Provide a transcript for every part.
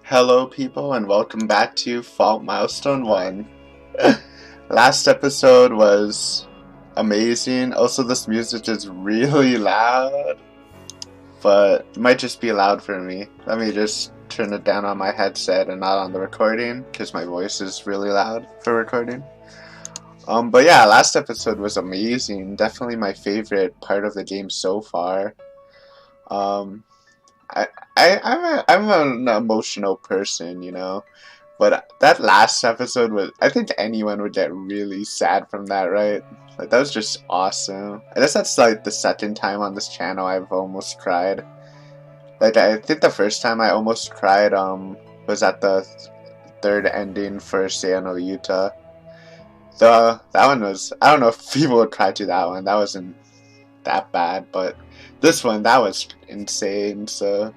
Hello, people, and welcome back to Milestone One. Last episode was amazing. Also, this music is really loud, but it might just be loud for me. Let me just turn it down on my headset and not on the recording, because my voice is really loud for recording. But yeah, last episode was amazing. Definitely my favorite part of the game so far. Um, I'm an emotional person, But that last episode was, I think anyone would get really sad from that, right? Like, that was just awesome. I guess that's like the second time on this channel I've almost cried. Like, I think the first time I almost cried, was at the third ending for Sayano Yuta. That one was, I don't know if people would cry to that one. That wasn't that bad, but this one, that was insane, so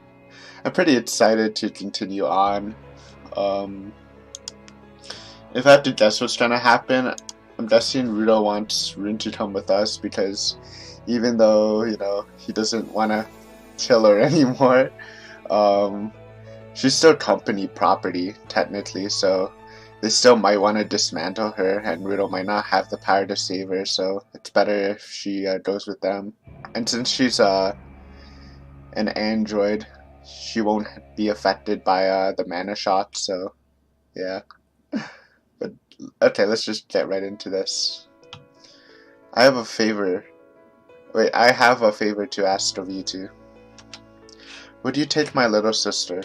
I'm pretty excited to continue on. If I have to guess what's gonna happen, I'm guessing Rudo wants Rune to come with us because even though, he doesn't want to kill her anymore, she's still company property, technically, so they still might want to dismantle her, and Rudo might not have the power to save her, so it's better if she goes with them. And since she's an android, she won't be affected by the mana shot, so yeah. But okay, let's just get right into this. I have a favor. Wait, I have a favor to ask of you two. Would you take my little sister,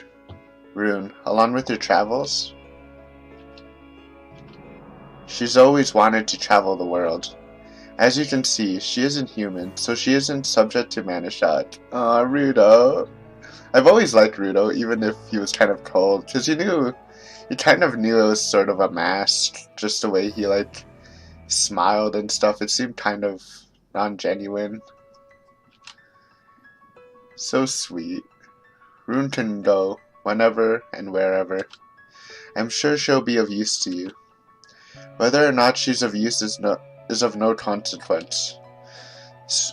Rune, along with your travels? She's always wanted to travel the world. As you can see, she isn't human, so she isn't subject to mana shot. Aw, Rudo. I've always liked Rudo, even if he was kind of cold, because he kind of knew it was sort of a mask, just the way he, smiled and stuff. It seemed kind of non-genuine. So sweet. Rune can go, whenever and wherever. I'm sure she'll be of use to you. Whether or not she's of use is of no consequence.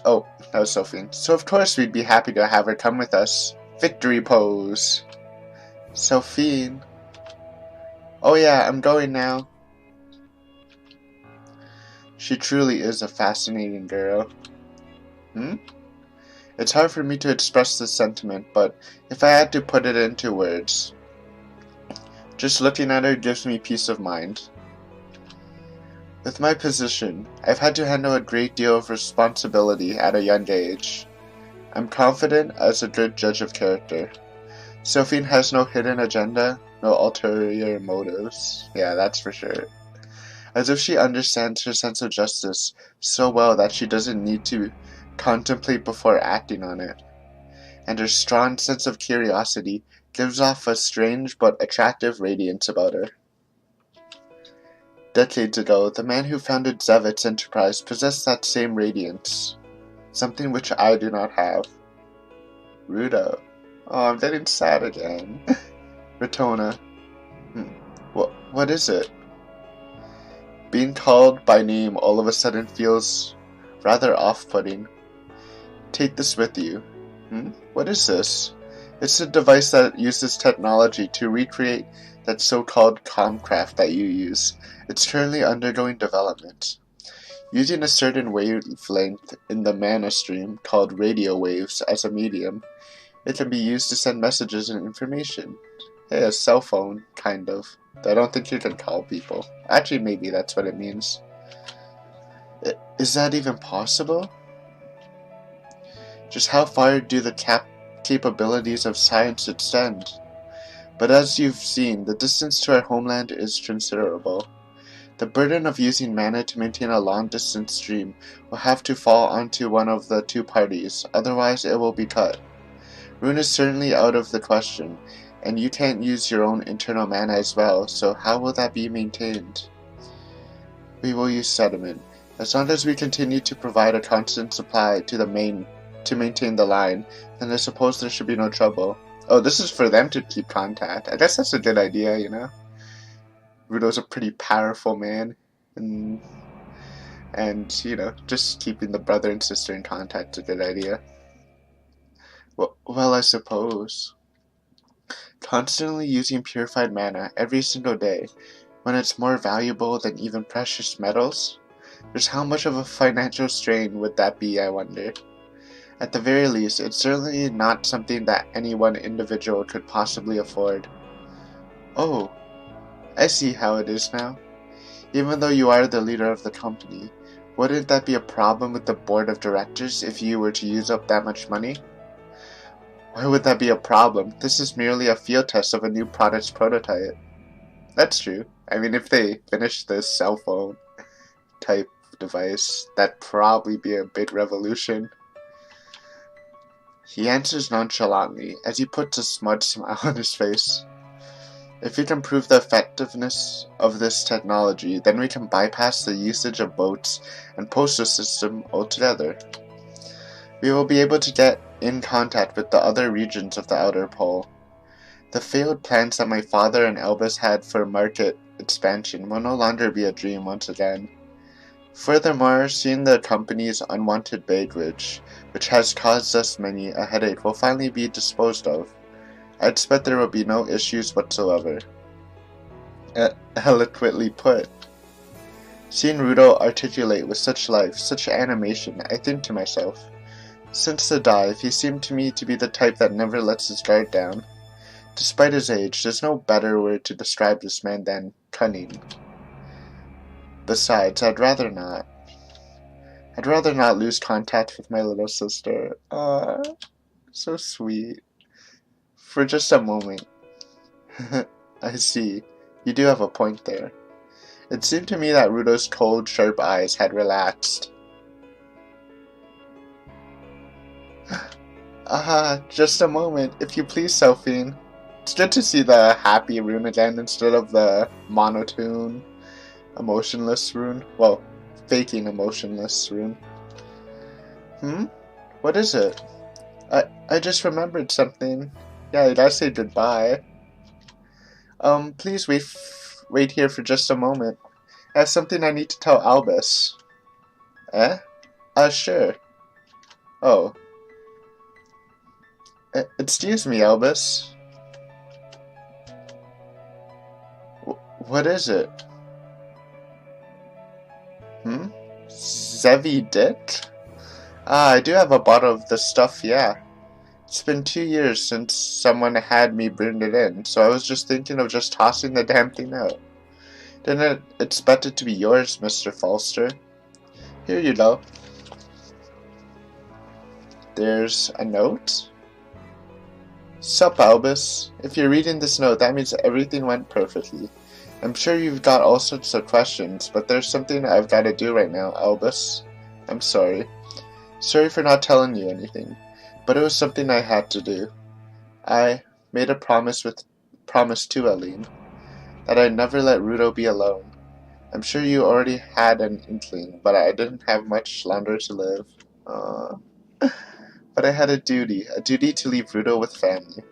Oh, that was Sophine. So of course we'd be happy to have her come with us. Victory pose. Sophine. Oh yeah, I'm going now. She truly is a fascinating girl. It's hard for me to express this sentiment, but if I had to put it into words, just looking at her gives me peace of mind. With my position, I've had to handle a great deal of responsibility at a young age. I'm confident as a good judge of character. Sophine has no hidden agenda, no ulterior motives. Yeah, that's for sure. As if she understands her sense of justice so well that she doesn't need to contemplate before acting on it. And her strong sense of curiosity gives off a strange but attractive radiance about her. Decades ago, the man who founded Zevit's enterprise possessed that same radiance. Something which I do not have. Rudo. Oh, I'm getting sad again. Ratona. What is it? Being called by name all of a sudden feels rather off-putting. Take this with you. What is this? It's a device that uses technology to recreate that so-called comcraft that you use. It's currently undergoing development. Using a certain wavelength in the mana stream called radio waves as a medium, it can be used to send messages and information. Hey, a cell phone, kind of. I don't think you can call people. Actually, maybe that's what it means. Is that even possible? Just how far do the capabilities of science extend? But as you've seen, the distance to our homeland is considerable. The burden of using mana to maintain a long-distance stream will have to fall onto one of the two parties, otherwise it will be cut. Rune is certainly out of the question, and you can't use your own internal mana as well, so how will that be maintained? We will use sediment. As long as we continue to provide a constant supply to maintain the line, then I suppose there should be no trouble. Oh, this is for them to keep contact. I guess that's a good idea, Rudo's a pretty powerful man, and just keeping the brother and sister in contact is a good idea. Well, I suppose. Constantly using purified mana every single day, when it's more valuable than even precious metals? Just how much of a financial strain would that be, I wonder? At the very least, it's certainly not something that any one individual could possibly afford. Oh, I see how it is now. Even though you are the leader of the company, wouldn't that be a problem with the board of directors if you were to use up that much money? Why would that be a problem? This is merely a field test of a new product's prototype. That's true. I mean, if they finish this cell phone type device, that'd probably be a big revolution. He answers nonchalantly as he puts a smudged smile on his face. If we can prove the effectiveness of this technology, then we can bypass the usage of boats and postal system altogether. We will be able to get in contact with the other regions of the outer pole. The failed plans that my father and Elvis had for market expansion will no longer be a dream once again. Furthermore, seeing the company's unwanted baggage, which has caused us many a headache, will finally be disposed of. I expect there will be no issues whatsoever. Eloquently put. Seeing Rudo articulate with such life, such animation, I think to myself, since the dive, he seemed to me to be the type that never lets his guard down. Despite his age, there's no better word to describe this man than cunning. Besides, I'd rather not lose contact with my little sister. So sweet. For just a moment. I see. You do have a point there. It seemed to me that Rudo's cold, sharp eyes had relaxed. Just a moment, if you please, Selphine. It's good to see the happy rune again instead of the monotone, emotionless rune. Well, faking emotionless rune. What is it? I just remembered something. Yeah, I gotta say goodbye. Please wait here for just a moment. I have something I need to tell Albus. Eh? Sure. Oh. Excuse me, Albus. What is it? Zevi Dick? I do have a bottle of the stuff, yeah. It's been 2 years since someone had me bring it in, so I was just thinking of just tossing the damn thing out. Didn't expect it to be yours, Mr. Falster. Here you go. There's a note? Sup, Albus. If you're reading this note, that means everything went perfectly. I'm sure you've got all sorts of questions, but there's something I've got to do right now, Albus. I'm sorry. Sorry for not telling you anything, but it was something I had to do. I made a promise to Aline, that I'd never let Rudo be alone. I'm sure you already had an inkling, but I didn't have much longer to live. But I had a duty to leave Rudo with family.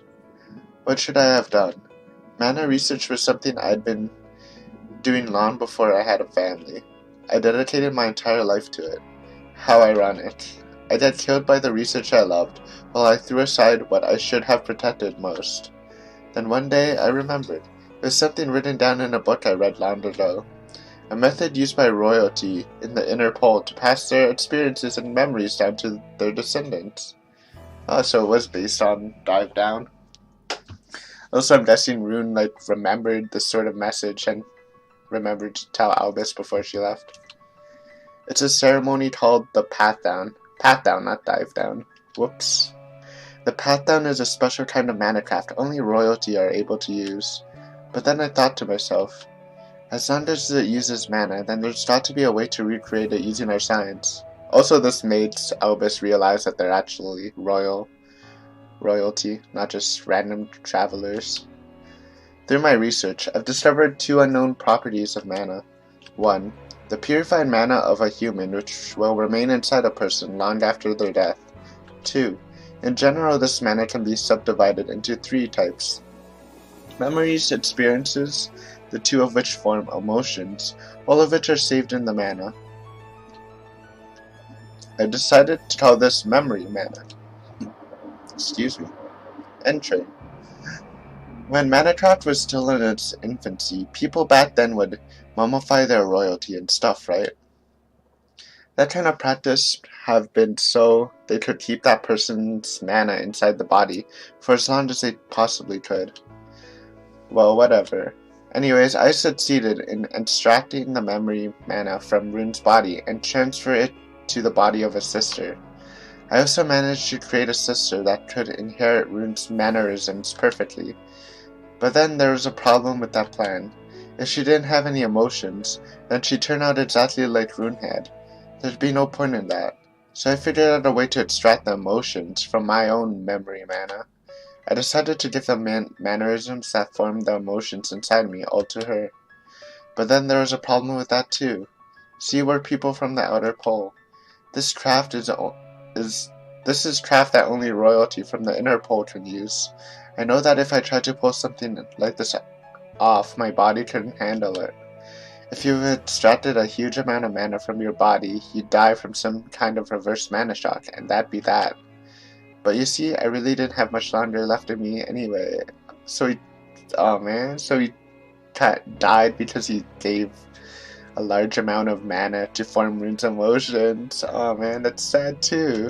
What should I have done? Mana research was something I'd been doing long before I had a family. I dedicated my entire life to it. How ironic. I got killed by the research I loved, while I threw aside what I should have protected most. Then one day I remembered. It was something written down in a book I read long ago. A method used by royalty in the inner pole to pass their experiences and memories down to their descendants. So it was based on Dive Down. Also, I'm guessing Rune remembered this sort of message and remembered to tell Albus before she left. It's a ceremony called the Path Down. Path Down, not Dive Down. Whoops. The Path Down is a special kind of mana craft only royalty are able to use. But then I thought to myself, as long as it uses mana, then there's got to be a way to recreate it using our science. Also, this makes Albus realize that they're actually royalty, not just random travelers. Through my research, I've discovered 2 unknown properties of mana. 1. The purified mana of a human, which will remain inside a person long after their death. 2. In general, this mana can be subdivided into 3 types. Memories, experiences, the 2 of which form emotions, all of which are saved in the mana. I decided to call this memory mana. Excuse me. Entry. When Manacraft was still in its infancy, people back then would mummify their royalty and stuff, right? That kind of practice have been so they could keep that person's mana inside the body for as long as they possibly could. Well, whatever. Anyways, I succeeded in extracting the memory mana from Rune's body and transfer it to the body of a sister. I also managed to create a sister that could inherit Rune's mannerisms perfectly. But then there was a problem with that plan. If she didn't have any emotions, then she'd turn out exactly like Rune had. There'd be no point in that. So I figured out a way to extract the emotions from my own memory mana. I decided to give the mannerisms that formed the emotions inside me all to her. But then there was a problem with that too. See, we're people from the outer pole. This craft is craft that only royalty from the inner pole can use. I know that if I tried to pull something like this off, my body couldn't handle it. If you extracted a huge amount of mana from your body, you'd die from some kind of reverse mana shock, and that'd be that. But you see, I really didn't have much longer left in me anyway. So he died because he gave a large amount of mana to form Rune's emotions. Oh man, that's sad too.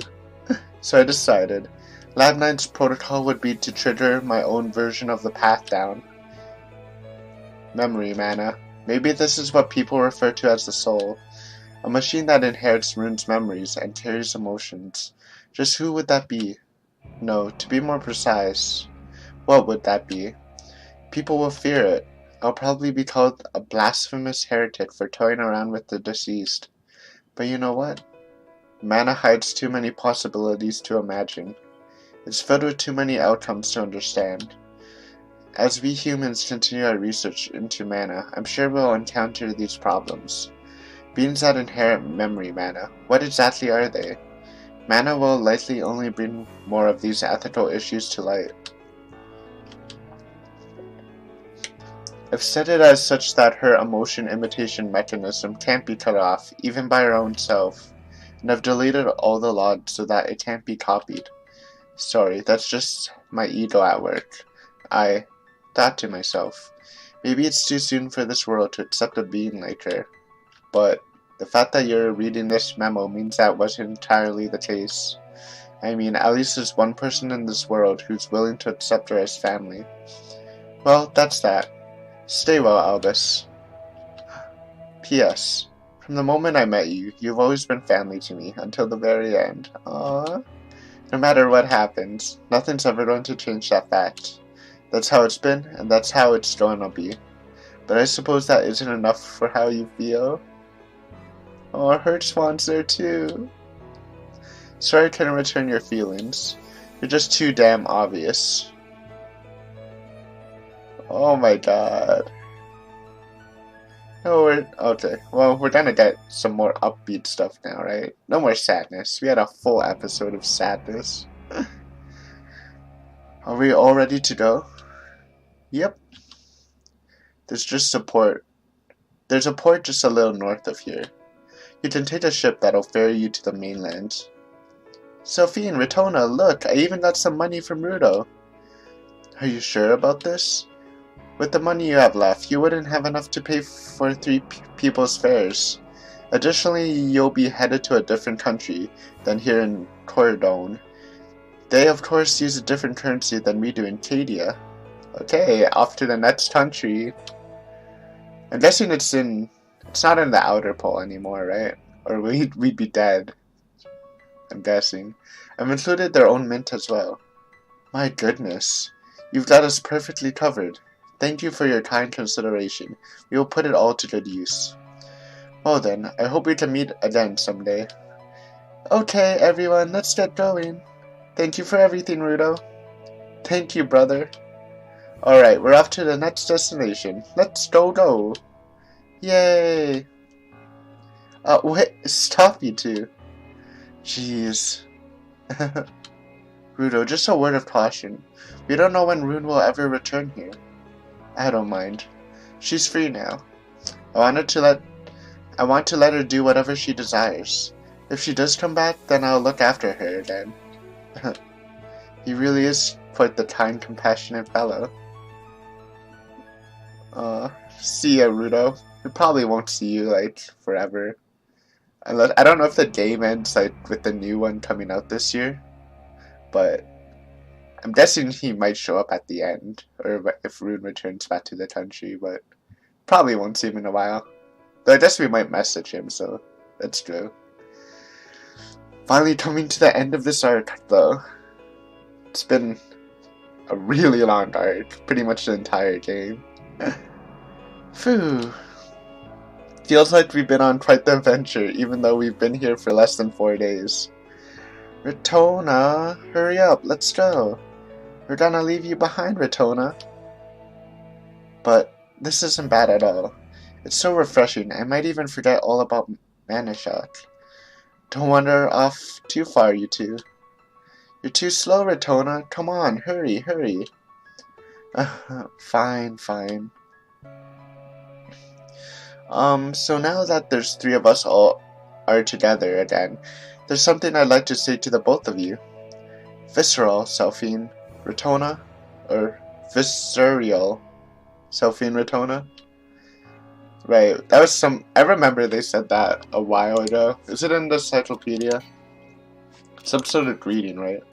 So I decided, Lab 9's protocol would be to trigger my own version of the path down. Memory mana. Maybe this is what people refer to as the soul. A machine that inherits Rune's memories and carries emotions. Just who would that be? No, to be more precise, what would that be? People will fear it. I'll probably be called a blasphemous heretic for toying around with the deceased. But you know what? Mana hides too many possibilities to imagine. It's filled with too many outcomes to understand. As we humans continue our research into mana, I'm sure we'll encounter these problems. Beings that inherit memory mana, what exactly are they? Mana will likely only bring more of these ethical issues to light. I've set it as such that her emotion imitation mechanism can't be cut off, even by her own self, and I've deleted all the logs so that it can't be copied. Sorry, that's just my ego at work. I thought to myself, maybe it's too soon for this world to accept a being like her, but the fact that you're reading this memo means that wasn't entirely the case. I mean, at least there's one person in this world who's willing to accept her as family. Well, that's that. Stay well, Albus. P.S. From the moment I met you, you've always been family to me, until the very end. Aww. No matter what happens, nothing's ever going to change that fact. That's how it's been, and that's how it's going to be. But I suppose that isn't enough for how you feel. Oh, Hertzwan's there too. Sorry I couldn't return your feelings. You're just too damn obvious. Oh my god. Oh, okay. Well, we're gonna get some more upbeat stuff now, right? No more sadness. We had a full episode of sadness. Are we all ready to go? Yep. There's just support. There's a port just a little north of here. You can take a ship that'll ferry you to the mainland. Sophie and Ritona, look, I even got some money from Rudo. Are you sure about this? With the money you have left, you wouldn't have enough to pay for 3 people's fares. Additionally, you'll be headed to a different country than here in Cordon. They, of course, use a different currency than we do in Cadia. Okay, off to the next country. I'm guessing it's not in the outer pole anymore, right? Or we'd be dead. I'm guessing. I've included their own mint as well. My goodness. You've got us perfectly covered. Thank you for your kind consideration. We will put it all to good use. Well then, I hope we can meet again someday. Okay, everyone, let's get going. Thank you for everything, Rudo. Thank you, brother. Alright, we're off to the next destination. Let's go. Yay! Wait, stop you two. Jeez. Rudo, just a word of caution. We don't know when Rune will ever return here. I don't mind. She's free now. I want to let her do whatever she desires. If she does come back, then I'll look after her again. He really is quite the kind, compassionate fellow. See ya, Rudo. We probably won't see you, like, forever. Unless, I don't know if the game ends, like, with the new one coming out this year. But I'm guessing he might show up at the end. Or if Rune returns back to the country, but probably won't see him in a while. Though I guess we might message him, so that's true. Finally coming to the end of this arc, though. It's been a really long arc. Pretty much the entire game. Phew. Feels like we've been on quite the adventure, even though we've been here for less than 4 days. Retona, hurry up, let's go. We're gonna leave you behind, Retona. But this isn't bad at all. It's so refreshing, I might even forget all about Mana Shock. Don't wander off too far, you two. You're too slow, Retona. Come on, hurry, hurry. Fine. So now that there's 3 of us all are together again, there's something I'd like to say to the both of you. Visceral, Selphine, Retona, or Visceral, Selphine, Retona. Right, that was I remember they said that a while ago. Is it in the encyclopedia? Some sort of greeting, right?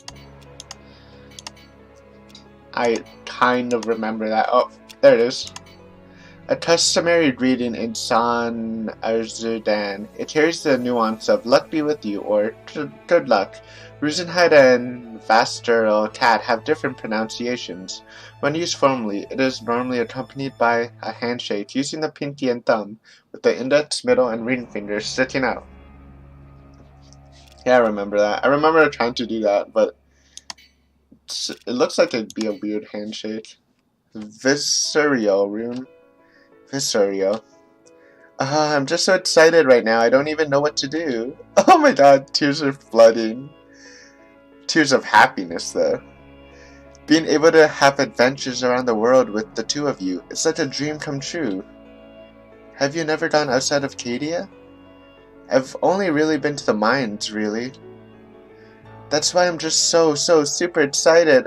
I kind of remember that. Oh, there it is. A customary greeting in San Arzudan. It carries the nuance of luck be with you or good luck. Rosenheide and Vasteral Cat have different pronunciations. When used formally, it is normally accompanied by a handshake using the pinky and thumb, with the index, middle, and ring fingers sticking out. Yeah, I remember that. I remember trying to do that, but it looks like it'd be a weird handshake. Visceral rune. Visceral. I'm just so excited right now, I don't even know what to do. Oh my god, tears are flooding. Tears of happiness, though. Being able to have adventures around the world with the 2 of you, it's like a dream come true. Have you never gone outside of Cadia? I've only really been to the mines, really. That's why I'm just so super excited.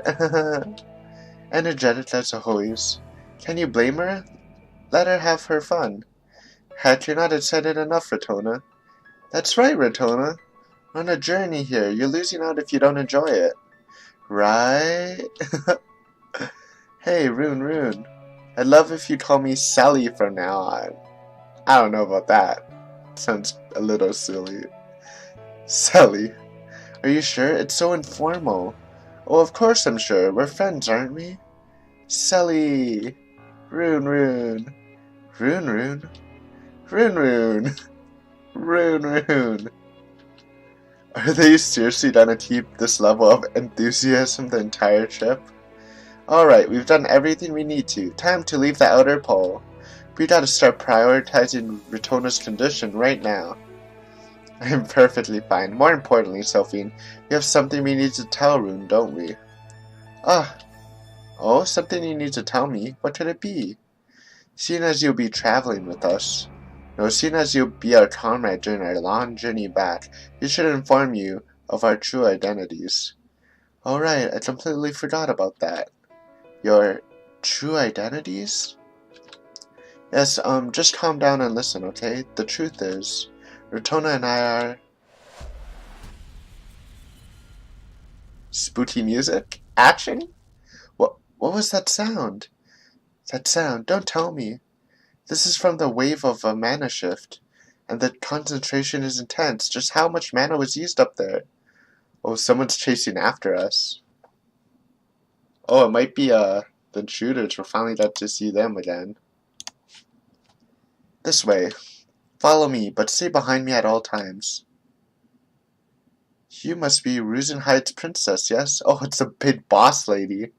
Energetic as always. Can you blame her? Let her have her fun. Heck, you're not excited enough, Retona. That's right, Retona. We're on a journey here. You're losing out if you don't enjoy it. Right? Hey, Rune. I'd love if you call me Sally from now on. I don't know about that. Sounds a little silly. Sally. Are you sure? It's so informal. Oh, of course I'm sure. We're friends, aren't we? Sally. Rune. Are they seriously gonna keep this level of enthusiasm the entire trip? Alright, we've done everything we need to. Time to leave the outer pole. We gotta start prioritizing Retona's condition right now. I am perfectly fine. More importantly, Selphine, we have something we need to tell Rune, don't we? Oh, something you need to tell me? What could it be? Seeing as you'll be traveling with us. No, seeing as you'll be our comrade during our long journey back, we should inform you of our true identities. Alright, I completely forgot about that. Your true identities? Yes, just calm down and listen, okay? The truth is, Retona and I are... Spooky music? Action? What was that sound? Don't tell me. This is from the wave of a mana shift, and the concentration is intense. Just how much mana was used up there? Oh, someone's chasing after us. Oh, it might be, the intruders. We're finally got to see them again. This way. Follow me, but stay behind me at all times. You must be Rosenheide's princess, yes? Oh, it's a big boss lady.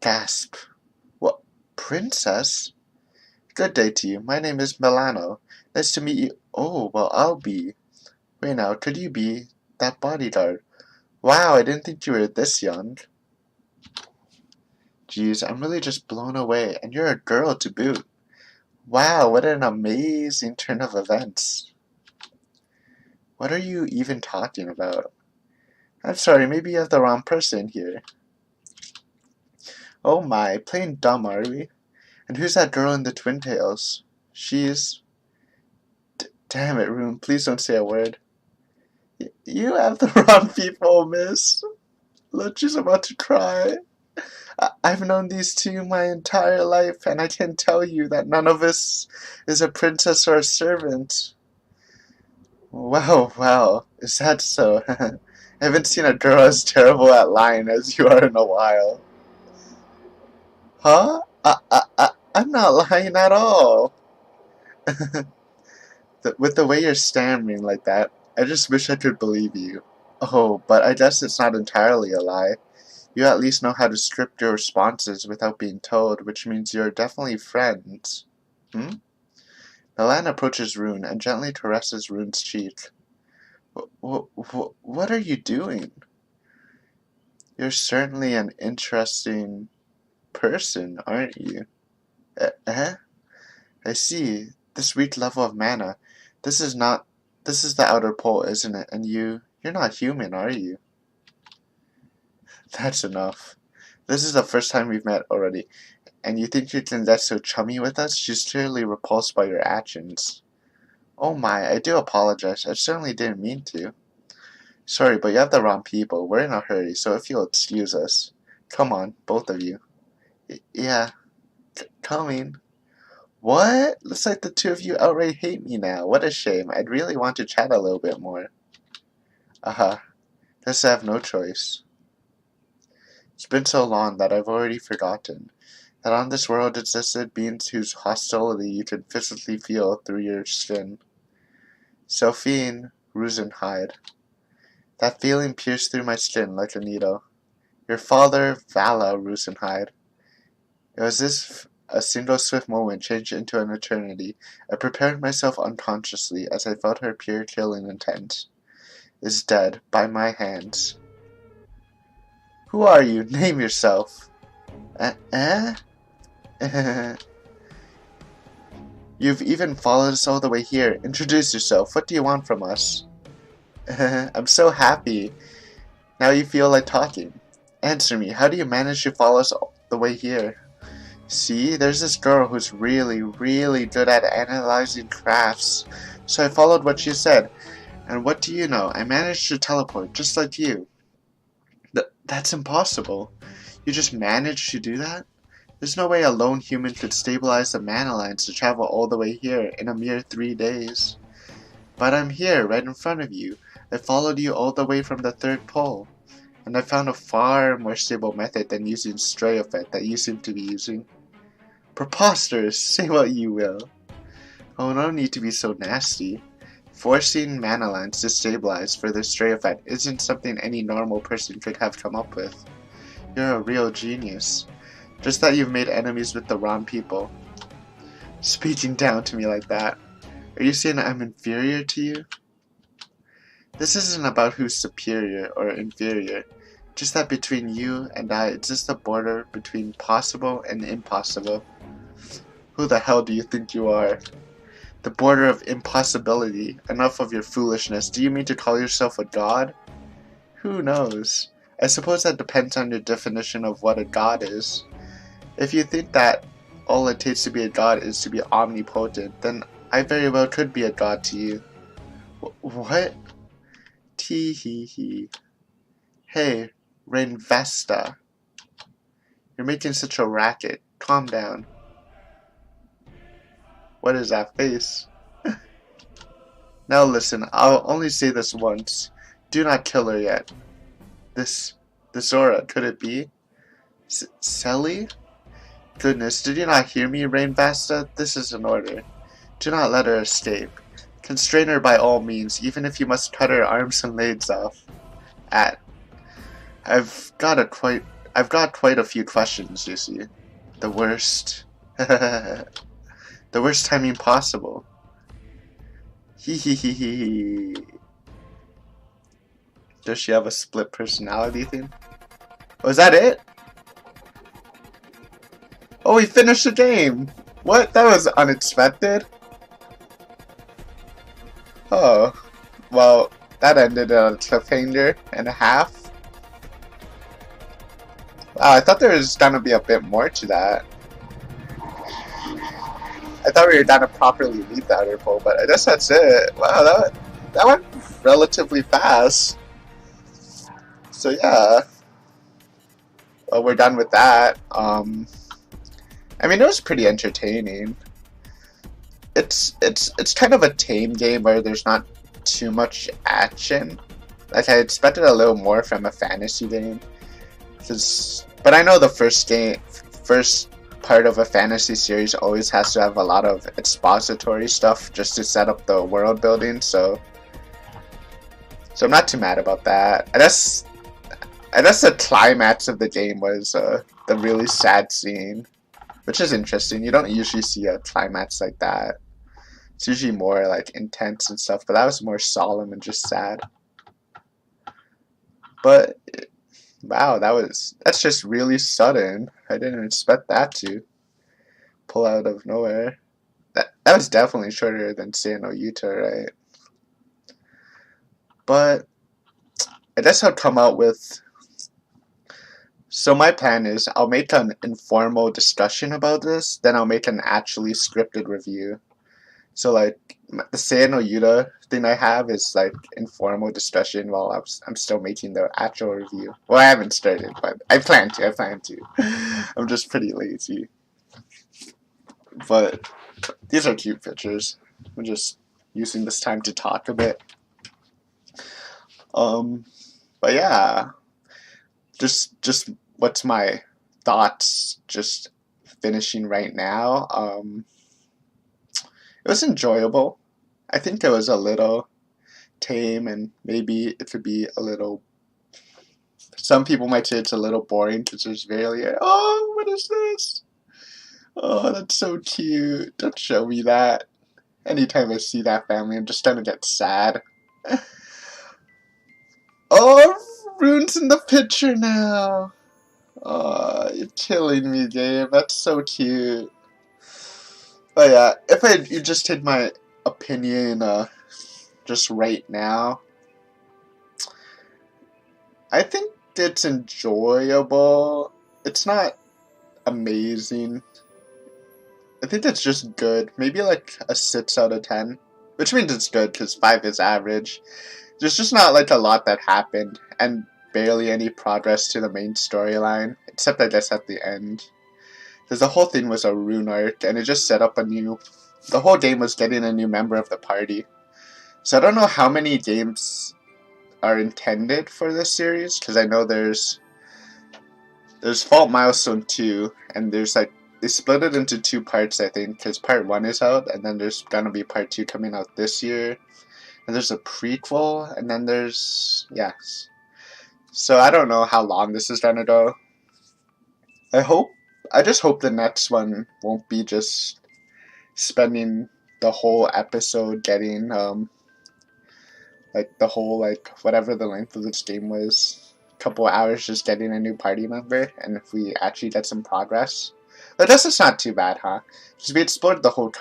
Gasp. What? Princess? Good day to you. My name is Milano. Nice to meet you. Oh, well, I'll be. Wait now, could you be that bodyguard? Wow, I didn't think you were this young. Geez, I'm really just blown away, and you're a girl to boot. Wow, what an amazing turn of events. What are you even talking about? I'm sorry, maybe you have the wrong person here. Oh my, playing dumb, are we? And who's that girl in the twin tails? She's... Damn it, Rune, please don't say a word. You have the wrong people, miss. Look, she's about to cry. I've known these two my entire life, and I can tell you that none of us is a princess or a servant. Wow, is that so? I haven't seen a girl as terrible at lying as you are in a while. Huh? I'm not lying at all. With the way you're stammering like that, I just wish I could believe you. Oh, but I guess it's not entirely a lie. You at least know how to script your responses without being told, which means you're definitely friends. Hmm? Milan approaches Rune and gently caresses Rune's cheek. What are you doing? You're certainly an interesting person, aren't you? I see. This weak level of mana. This is the outer pole, isn't it? And you're not human, are you? That's enough. This is the first time we've met already, and you think you can get so chummy with us? She's clearly repulsed by your actions. Oh my, I do apologize. I certainly didn't mean to. Sorry, but you have the wrong people. We're in a hurry, so if you'll excuse us. Come on, both of you. Yeah, coming. What? Looks like the two of you outright hate me now. What a shame. I'd really want to chat a little bit more. Guess I have no choice. It's been so long that I've already forgotten that on this world existed beings whose hostility you could physically feel through your skin. Sophine Rosenhide. That feeling pierced through my skin like a needle. Your father, Vala Rosenhide. It was as a single swift moment changed into an eternity. I prepared myself unconsciously as I felt her pure killing intent. Is dead by my hands. Who are you? Name yourself. You've even followed us all the way here. Introduce yourself. What do you want from us? I'm so happy. Now you feel like talking. Answer me. How do you manage to follow us all the way here? See, there's this girl who's really good at analyzing crafts. So I followed what she said. And what do you know? I managed to teleport, just like you. That's impossible. You just managed to do that? There's no way a lone human could stabilize the mana lines to travel all the way here in a mere 3 days. But I'm here, right in front of you. I followed you all the way from the third pole. And I found a far more stable method than using Stray Effect that you seem to be using. Preposterous! Say what you will. Oh, no need to be so nasty. Forcing mana lines to stabilize for the Stray Effect isn't something any normal person could have come up with. You're a real genius. Just that you've made enemies with the wrong people. Speaking down to me like that. Are you saying I'm inferior to you? This isn't about who's superior or inferior. Just that between you and I exists a border between possible and impossible. Who the hell do you think you are? The border of impossibility. Enough of your foolishness. Do you mean to call yourself a god? Who knows? I suppose that depends on your definition of what a god is. If you think that all it takes to be a god is to be omnipotent, then I very well could be a god to you. What? Tee hee hee. Hey, Rainvesta. You're making such a racket. Calm down. What is that face? Now listen, I'll only say this once. Do not kill her yet. This aura, could it be? Selly? Goodness, did you not hear me, Rainvesta? This is an order. Do not let her escape. Constrain her by all means, even if you must cut her arms and legs off. I've got quite a few questions, you see. The worst. The worst timing possible. Hee. Does she have a split personality thing? Was that it? Oh, we finished the game! What? That was unexpected. Oh. Well, that ended on a cliffhanger and a half. Wow, I thought there was gonna be a bit more to that. I thought we were gonna properly leave the outer pole, but I guess that's it. Wow, that went relatively fast. So yeah, well, we're done with that. I mean, it was pretty entertaining. It's kind of a tame game where there's not too much action. Like, I expected a little more from a fantasy game. But I know the first part of a fantasy series always has to have a lot of expository stuff just to set up the world building. So I'm not too mad about that. I guess the climax of the game was the really sad scene, which is interesting. You don't usually see a climax like that. It's usually more like intense and stuff, but that was more solemn and just sad. But wow, that's just really sudden. I didn't expect that to pull out of nowhere. That was definitely shorter than Say No Yuta, right? But I guess I'll come out with. So my plan is I'll make an informal discussion about this, then I'll make an actually scripted review. So like the Say No Yuta thing I have is like informal discussion while I'm still making the actual review. Well, I haven't started, but I plan to. I'm just pretty lazy. But these are cute pictures. I'm just using this time to talk a bit. But yeah, just what's my thoughts? Just finishing right now. It was enjoyable. I think it was a little tame, and maybe it could be a little. Some people might say it's a little boring because there's barely. Oh, what is this? Oh, that's so cute. Don't show me that. Anytime I see that family, I'm just gonna get sad. Oh, Rune's in the picture now. Oh, you're killing me, Gabe. That's so cute. But yeah, if you just take my opinion, just right now, I think it's enjoyable. It's not amazing. I think it's just good. Maybe like a 6 out of 10. Which means it's good because 5 is average. There's just not like a lot that happened. And barely any progress to the main storyline. Except I guess at the end. Because the whole thing was a rune arc. And it just set up a new... The whole game was getting a new member of the party. So I don't know how many games are intended for this series. Because I know there's Fault Milestone 2. And there's like... They split it into 2 parts, I think, because part 1 is out, and then there's gonna be part 2 coming out this year. And there's a prequel, and then there's... Yes. So I don't know how long this is gonna go. I just hope the next one won't be just spending the whole episode getting, like, the whole, like, whatever the length of this game was, a couple hours just getting a new party member, and if we actually get some progress. But this is not too bad, huh? Because we explored the whole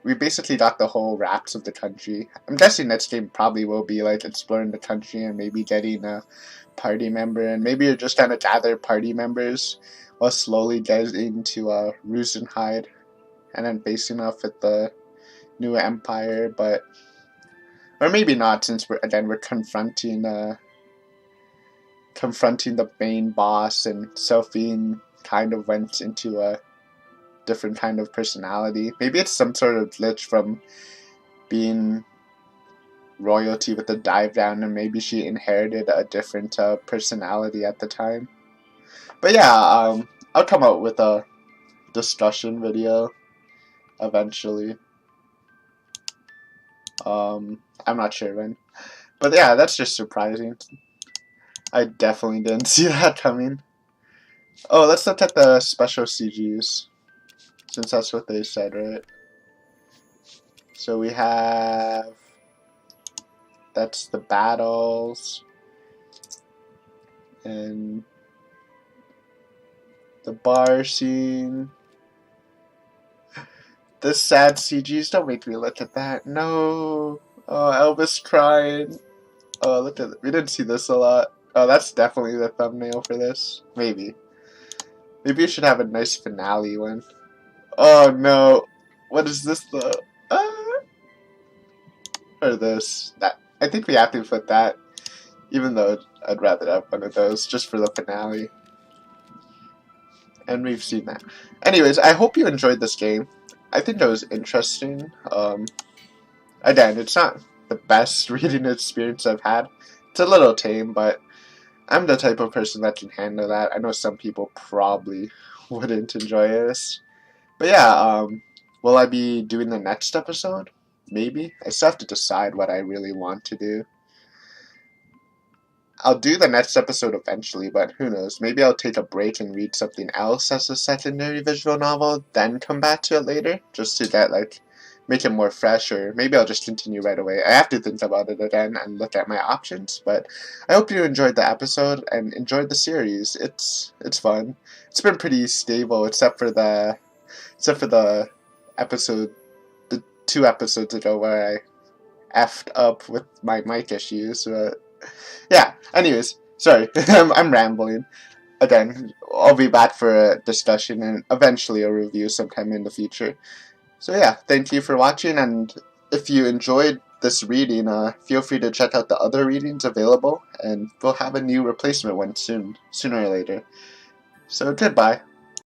we basically got the whole wraps of the country. I'm guessing next game probably will be like exploring the country and maybe getting a party member, and maybe you're just gonna gather party members while slowly getting to Rosenheim and then facing off with the new empire, but or maybe not, since we're confronting the main boss, and Sophie kind of went into a different kind of personality. Maybe it's some sort of glitch from being royalty with the dive down, and maybe she inherited a different personality at the time. But yeah, I'll come out with a discussion video eventually. I'm not sure when. But yeah, that's just surprising. I definitely didn't see that coming. Oh, let's look at the special CGs, since that's what they said, right? So we have... That's the battles. And the bar scene. The sad CGs, don't make me look at that. No. Oh, Elvis crying. Oh, look at it. We didn't see this a lot. Oh, that's definitely the thumbnail for this. Maybe. Maybe you should have a nice finale one. Oh no. What is this though? Or this. That I think we have to put that. Even though I'd rather have one of those just for the finale. And we've seen that. Anyways, I hope you enjoyed this game. I think it was interesting. Again, it's not the best reading experience I've had. It's a little tame, but I'm the type of person that can handle that. I know some people probably wouldn't enjoy this. But yeah, will I be doing the next episode? Maybe. I still have to decide what I really want to do. I'll do the next episode eventually, but who knows. Maybe I'll take a break and read something else as a secondary visual novel, then come back to it later, just to get, like, make it more fresh, or maybe I'll just continue right away. I have to think about it again and look at my options, but I hope you enjoyed the episode and enjoyed the series. It's fun. It's been pretty stable, except for the episode, the 2 episodes ago where I effed up with my mic issues, but yeah, anyways, sorry, I'm rambling. Again, I'll be back for a discussion and eventually a review sometime in the future. So yeah, thank you for watching, and if you enjoyed this reading, feel free to check out the other readings available, and we'll have a new replacement one sooner or later. So goodbye.